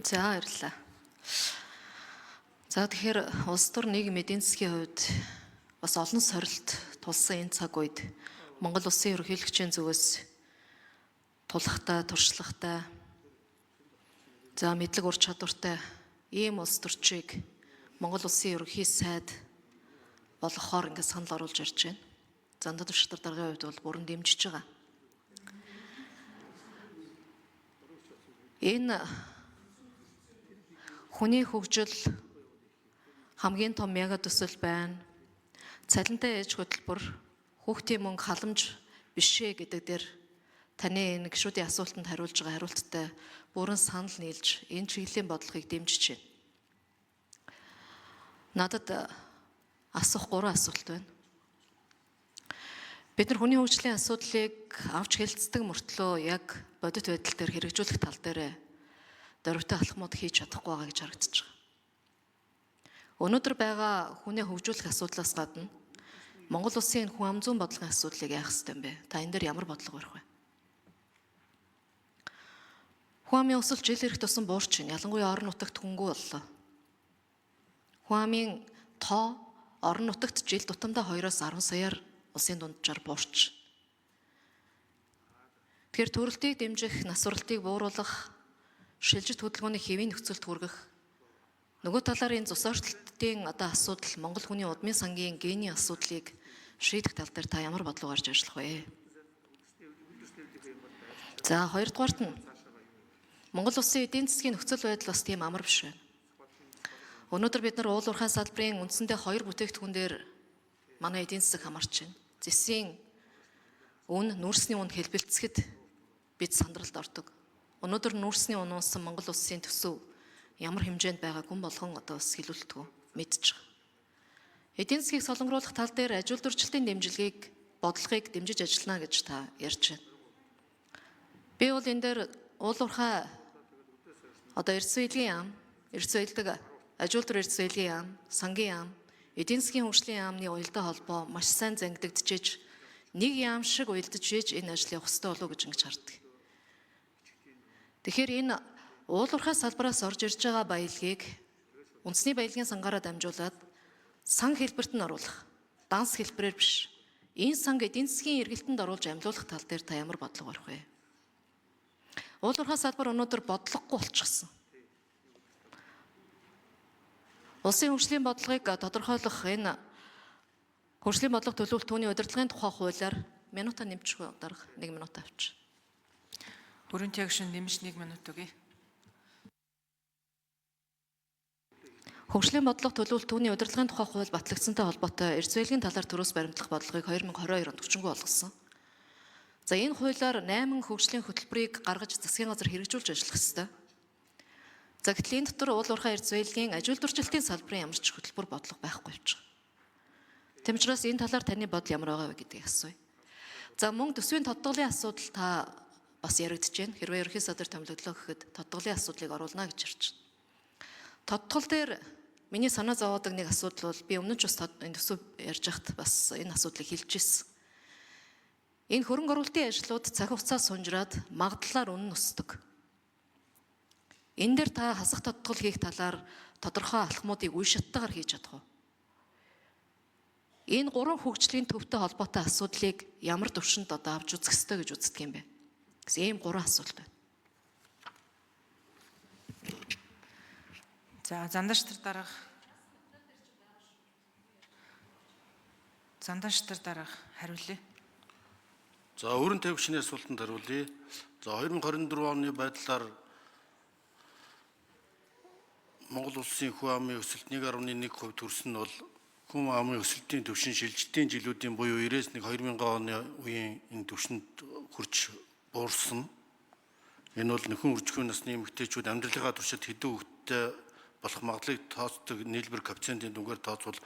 За баярлалаа. За тэгэхээр улс төр нийгэм эдийн засгийн хувьд бас олон сорилт тулсан энэ цаг үед Монгол улсын ерөнхийлөгчийн зүгээс тулахтай, туршлагатай, за мэдлэг ур чадвартай ийм улс төрчийг Монгол улсын ерөнхий сайд болгохоор ингээд санал оруулж ирж байна. Зандаа туршилтар даргын хувьд бол бүрэн дэмжиж байгаа. Энэ хүний хөгжил хамгийн том мега төсөл байна. Цалинтай ээж хөтөлбөр, хүүхдийн мөнгө халамж бишээ гэдэг дээр таны энэ гишүүдийн асуултанд хариулж байгаа хариулттай бүрэн санал нийлж энэ чиглэлийн бодлогыг дэмжиж байна. Надад асуух 3 асуулт байна. Бид нар хүний хөгжлийн асуудлыг авч хэлцдэг мөртлөө яг бодит байдал дээр хэрэгжүүлэх тал дээр дөрвтэй алхмууд хийж чадахгүй байгаа гэж харагдаж байгаа. Өнөөдөр байгаа хүнээ хөгжүүлэх асуудлаас гадна Монгол улсын хүн ам зүйн бодлогын асуудлыг яах ёстой юм бэ? Та энэ дээр ямар бодлого барих вэ? Хүн амын өсөлт жил ирэх тусам буурч байна. Ялангуяа орон нутагт хөнгөө боллоо. Хүн амын тоо орон нутагт жил тутамдаа 2-10 саяар улсын дунджаар буурч. Тэгэхээр төрөлтийг дэмжих, насварлтыг бууруулах, шилжилт хөдөлгөөний хэвийн нөхцөлд хүргэх, нөгөө талаар энэ цус орчлтын асуудал, Монгол хүний удмын сангийн гений асуудлыг шийдэх тал дээр та ямар бодлого гарч ажиллах вэ? За хоёрдугаарт нь Монгол улсын эдийн засгийн нөхцөл байдал бас тийм амар биш байна. Өнөөдөр бид нар уулуурхай салбарын үндсэндээ 2 бүтээгдэхүүн дээр манай эдийн засаг хамаарч байна. Зэсийн үн, нүүрсний үн хэлбэлцэхэд бид сандралд ордог. Өнөөдөр нүүрсний үн унсан Монгол улсын төсөв ямар хэмжээнд байгааг хүн болгон бас хэлүүлдэг, мэдж байгаа. Эдийн засгийг солонгоруулах тал дээр ажилтны дөржилтийн дэмжлэгийг, бодлогыг дэмжиж ажиллана гэж та ярьж байна. Би бол энэ дээр уулуурхай эрдэс үйлгийн яам, эрдэс үйлдэг ажилтны эрдэс үйлгийн яам, сангийн яам, эдийн засгийн хөгжлийн яамны уялдаа холбоо маш сайн зангидагдчихэж нэг яам шиг уялдаж ээж энэ ажил явах ёстой болов уу гэж ингэж харддаг. Тэгэхээр энэ уулуурхай салбараас орж ирж байгаа баялагийг үндэсний баялагын сангаараа дамжуулаад сан хэлбэрт нь оруулах, данс хэлбэрээр биш. Энэ санг эдийн засгийн эргэлтэнд оруулж амьлуулах тал дээр та ямар бодлого барих вэ? Уулуурхай салбар өнөөдөр бодлогогүй болчихсон. Улсын хөгжлийн бодлогыг тодорхойлох энэ хөгжлийн бодлого төлөвлөлт түүний удирдлагын тухай хуулиар минутаа нэмчихгүй дарга 1 минут авч. Өрөөнтэй агшин нэмж 1 минут өгье. Хөгжлийн бодлого төлөвлөлт түүний удирдлагын тухай хууль батлагдсантай холбоотой эрдэс байлгийн талаар төрөөс баримтлах бодлогыг 2022 онд хүчингүй болгосон. За энэ хуулиар 8 хөгжлийн хөтөлбөрийг гаргаж засгийн газар хэрэгжүүлж ажиллах ёстой. За гэтэл энэ дотор уулуурхай эрдэс байлгийн ажилтны дөржилтийн салбарын ямар ч хөтөлбөр бодлого байхгүй болж байгаа. Тэм учраас энэ талаар таны бодол ямар байгаа вэ гэдгийг асууя. За мөн төсвийн тодголын асуудал та бас яригдж байна. Хэрвээ ерөнхий сайдаар томилогдлоо гэхэд тодголын асуудлыг оруулна гэж ярьж байна. Тодгол дээр миний санаа зовоодаг нэг асуудал бол би өмнө нь ч бас энэ төсөв ярьж байхад бас энэ асуудлыг хэлж ирсэн. Энэ хөрөнгө оруулалтын ажлууд цаг хугацаа сунжраад магадлалаар үнэн өсдөг. Энэ дээр та хасах тодгол хийх талаар тодорхой алхмуудыг үе шаттайгаар хийж чадах уу? Энэ 3 хөгжлийн төвтэй холбоотой асуудлыг ямар төвшөнд авч үзэх ёстой гэж үздэг юм бэ? Гэсэн ийм 3 асуулт байна. За зандаштар дарга. Зандаштар дарга хариулъя. За өрн тавьчны асуултанд хариулъя. За 2024 оны байдлаар Монгол улсын хүн амын өсөлт 1.1% төрсөн нь бол хүн амын өсөлтийн түвшин шилжилтийн жилүүдийн буюу 91 2000 оны үеийн энэ түвшинд хүрч буурсан. Энэ бол нөхөн үржихэн насны эмэгтэйчүүд амьдралынхаа туршид хэдэн хүүхэдтэй болох магадлалыг тооцдог нийлбэр коэффициентийн дүнгээр тооцвол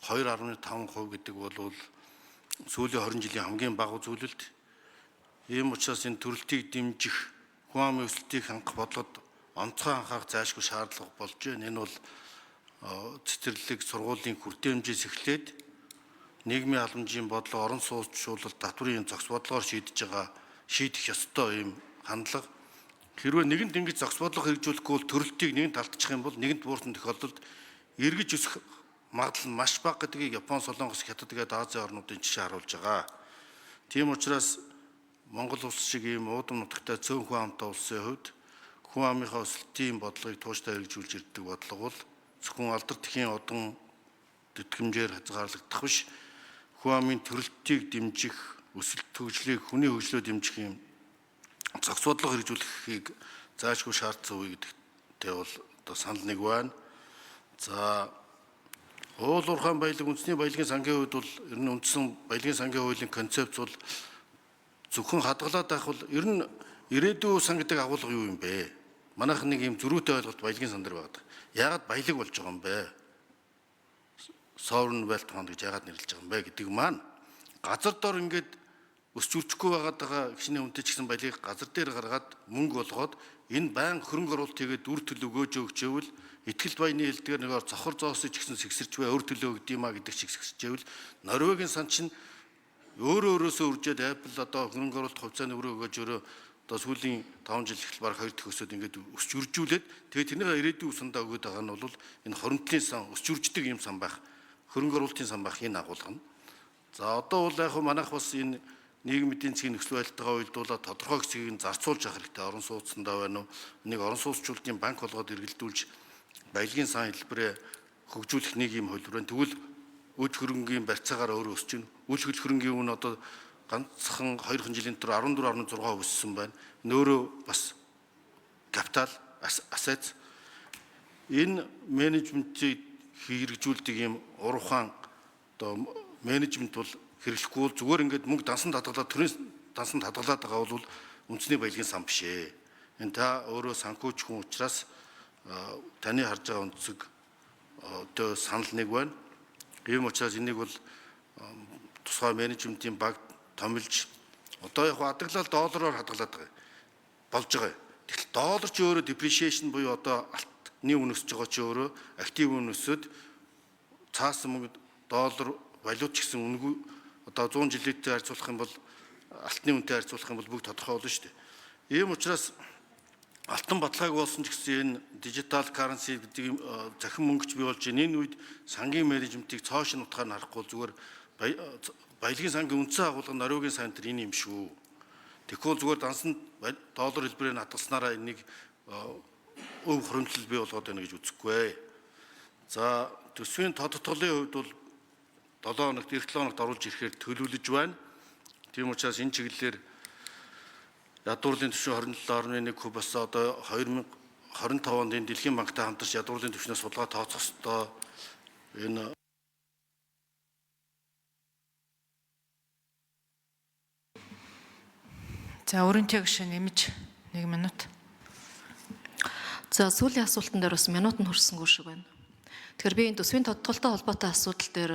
2.5% гэдэг бол сүүлийн 20 жилийн хамгийн бага зүйлэлт. Ийм учраас энэ төрөлтийг дэмжих, хүн амын өсөлтийг хангах бодлогод онцгой анхаарах зайлшгүй шаардлага болж байна. Энэ бол цэцэрлэг, сургуулийн хүртээмжээс эхлээд нийгмийн халамжийн бодлого, орон сууцчлуулалт, татврын зохис бодлогоор шийдэж байгаа, шийдэх ёстой ийм хандлага Хэрвээ нэгэнд ингэж зохис бодлого хэрэгжүүлэхгүй бол төрөлтийг нэгэн талтчих юм бол нэгэнт буурсан тохиолдолд эргэж өсөх магадлал нь маш бага гэдгийг Япон, Солонгос, Хятад гээд Азийн орнуудын жишээ харуулж байгаа. Тийм учраас Монгол улс шиг ийм уудам нутагтай цөөн хүн амтай улсын хувьд хүн амынхаа өсөлтийн бодлогыг тууштай хэрэгжүүлж ирдэг бодлого бол зөвхөн алдар тхийн одон тэтгэмжээр хязгаарлагдах биш, хүн амын төрөлтийг дэмжих, өсөлт хөгжлийг хүний хөгжлөө дэмжих юм зохис бодлого хэрэгжүүлэхийг заашгүй шаардсан үе гэдэгтээ бол одоо санал нэг байна. За уул уурхайн баялаг үндэсний баялагын сангийн хувьд бол ер нь үндсэн баялагын сангийн хуулийн концепц бол зөвхөн хадгалаад байх бол ер нь ирээдүйн сан гэдэг агуулга юу юм бэ? Манайх нэг юм зөрүүтэй ойлголт баялагын сан дээр байдаг. Яагаад баялаг болж байгаа юм бэ? Sovereign Wealth Fund гэж яагаад нэрлэж байгаа юм бэ гэдэг маань газар дор ингээд өсч үржихгүй байгаа гişний үнэтэй ч гэсэн баялагыг газар дээр гаргаад мөнгө болгоод энэ байн хөрөнгө оруулалт хийгээд үр төлөв өгөөж өгчөөвөл итгэл баяны хэлдгээр нэгээр цохор зоосыг ч гэсэн сэгсэрч бай өр төлөө өгдиймаа гэдэг шиг сэгсэрчээвэл Норвегийн сан чинь өөрөөсөө үржээд Apple одоо хөрөнгө оруулалт хувьцааны өрөө өгөөж өөрөө одоо сүүлийн 5 жил ихэл бараг 2 дэх өсөд ингээд өсч үржүүлээд тэгээд тэрнийг ирээдүйн сандаа өгöd байгаа нь бол энэ хоримтлын сан өсч үрждэг юм сан байх хөрөнгө оруулалтын сан байх энэ агуулга нь. За одоо бол яг манайх бас энэ нийгмийн эдийн засгийн нөхцөл байдалтайгаа уялдуулаад тодорхой хэсгийг нь зарцуулж явах хэрэгтэй. Орон сууцсандаа байна уу? Нэг орон сууцчдын банк болгоод эргэлдүүлж баялагын сан хэлбэрээ хөгжүүлэх нэг юм хөлбөр байна. Тэгвэл үл хөрөнгийн барьцаагаар өөрөө өсч байна. Үл хөл хөрөнгийн үн одоо ганцхан 2 жилийн дотор 14.6 өссөн байна. Энэ өөрөө бас капитал ассет. Энэ менежментийг хэрэгжүүлдэг юм уруухан одоо менежмент бол хэрэглэхгүй бол зүгээр ингээд мөнгө дансан татгалаад төрийн дансан татгалаад байгаа бол үндэсний баялагын сан биш ээ. Энэ та өөрөө санхүүч хүн учраас таны харж байгаа өнцөг одоо санал нэг байна. Ийм учраас энийг бол тусгай менежментийн баг томилж одоо яг хадгалал доллараар хадгалаад байгаа болж байгаа. Тэгвэл доллар ч өөрөө depreciation буюу одоо алтны үн өсөж байгаа ч өөрөө актив үн өсөд цаасан мөнгө доллар валют ч гэсэн үнгүй одоо 100 жилеттэй харьцуулах юм бол алтны үнэтэй харьцуулах юм бол бүгд тодорхой болно шүү дээ. Ийм учраас алтан баталгааг болсон ч гэсэн энэ дижитал currency гэдэг захин мөнгөч бий болж энэ үед сангийн менежментийг цоошин утгаар нь харахгүй зүгээр баялагын сангийн үндсэн агуулга Норвегийн сан дээр энэ юм шүү. Тэгэхгүй зүгээр дансан доллар хэлбэрээр хадгалснараа энийг өв хөрөмтлөл бий болгоод байна гэж үзэхгүй. За төсвийн тод тодголын хувьд бол 7 хоногт 7 хоногт оруулж ирэхээр төлөвлөж байна. Тийм учраас энэ чиглэлээр ядуурлын түвшин 27.1% бас одоо 2025 онд энэ Дэлхийн банктай хамтарч ядуурлын түвшнээс судалгаа тооцох ёстой. Энэ За өрөнтэй гишүүн нэмж 1 минут. За сүүлийн асуултан дээр бас минут нь хүрсэнгүй шиг байна. Тэгэхээр би энэ төсвийн тодтголтой холбоотой асуудал дээр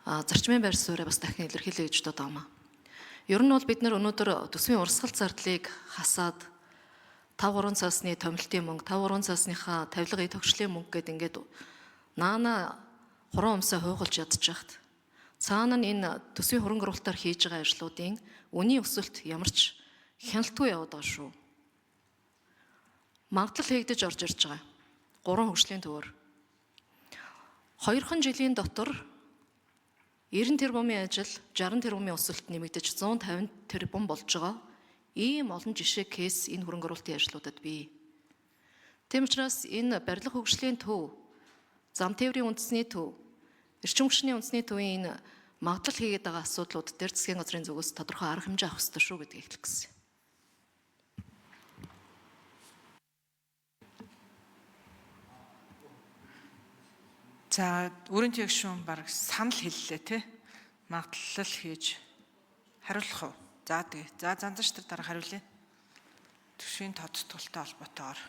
зарчмын байр суурьаа бас дахин илэрхийлье гэж бодоод байна. Ер нь бол бид нар өнөөдөр төсвийн урсгал зардлыг хасаад 5-3 цаасны томилтын мөнгө, 5-3 цаасныхаа тавилгын төгслийн мөнгө гэдэг ингээд наана хуран өмсөө хуугалж ядчихад цаана нь энэ төсвийн хөрөнгө оруулалтаар хийж байгаа ажлуудын үнийн өсөлт ямарч хяналтгүй яваад байгаа шүү. Магадлал хийгдэж орж ирж байгаа. 3 хөгжлийн төвөөр 2 жилийн дотор 90 тэрбумын ажил 60 тэрбумын өсөлт нэмэгдэж 150 тэрбум болж байгаа. Ийм олон жишээ кейс энэ хөрөнгө оруулалтын ажлуудад бий. Тийм учраас энэ барилга хөгжлийн төв, зам тээврийн үндэсний төв, эрчим хүчний үндэсний төвийн энэ магадлал хийгээд байгаа асуудлууд дээр засгийн газрын зүгээс тодорхой арга хэмжээ авах ёстой шүү гэдгийг хэлэх гэсэн. За өрөнтэй гишүүн баг санал хэллээ тий. Магадлал хийж хариулах уу? За тэгээ. За занзаач дараа хариулъя. Төсвийн тодтголтой холбоотойгоор.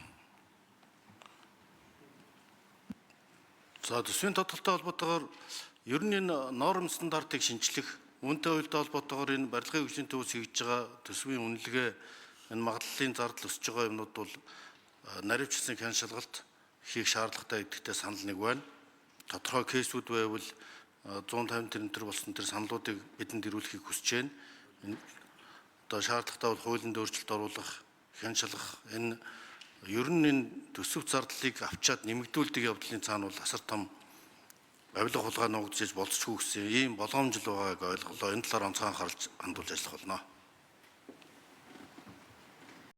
За төсвийн тодтголтой холбоотойгоор ер нь энэ норм стандартыг шинжлэх, үүнтэй уялдаа холбоотойгоор энэ барилгын хөгжлийн төвөөс хийж байгаа төсвийн үнэлгээ, энэ магадлалын зардал өсөж байгаа юмнууд бол наривчсан хян шалгалт хийх шаардлагатай гэдэгтээ санал нэг байна. Тодорхой кейсүүд байвал 150 тэрнтер болсон тэр саналуудыг бидэнд ирүүлэхийг хүсэж байна. Одоо шаардлагатай бол хуулинд өөрчлөлт оруулах хяншилах энэ ер нь энэ төсөв зардлыг авчаад нэмэгдүүлдэг явдлын цаана бол асар том авилга хулгай нуугдж болцчихгүй гэсэн ийм боломжл байгааг ойлголоо. Энэ талаар онцгой анхаарал хандуулж ажиллах болно.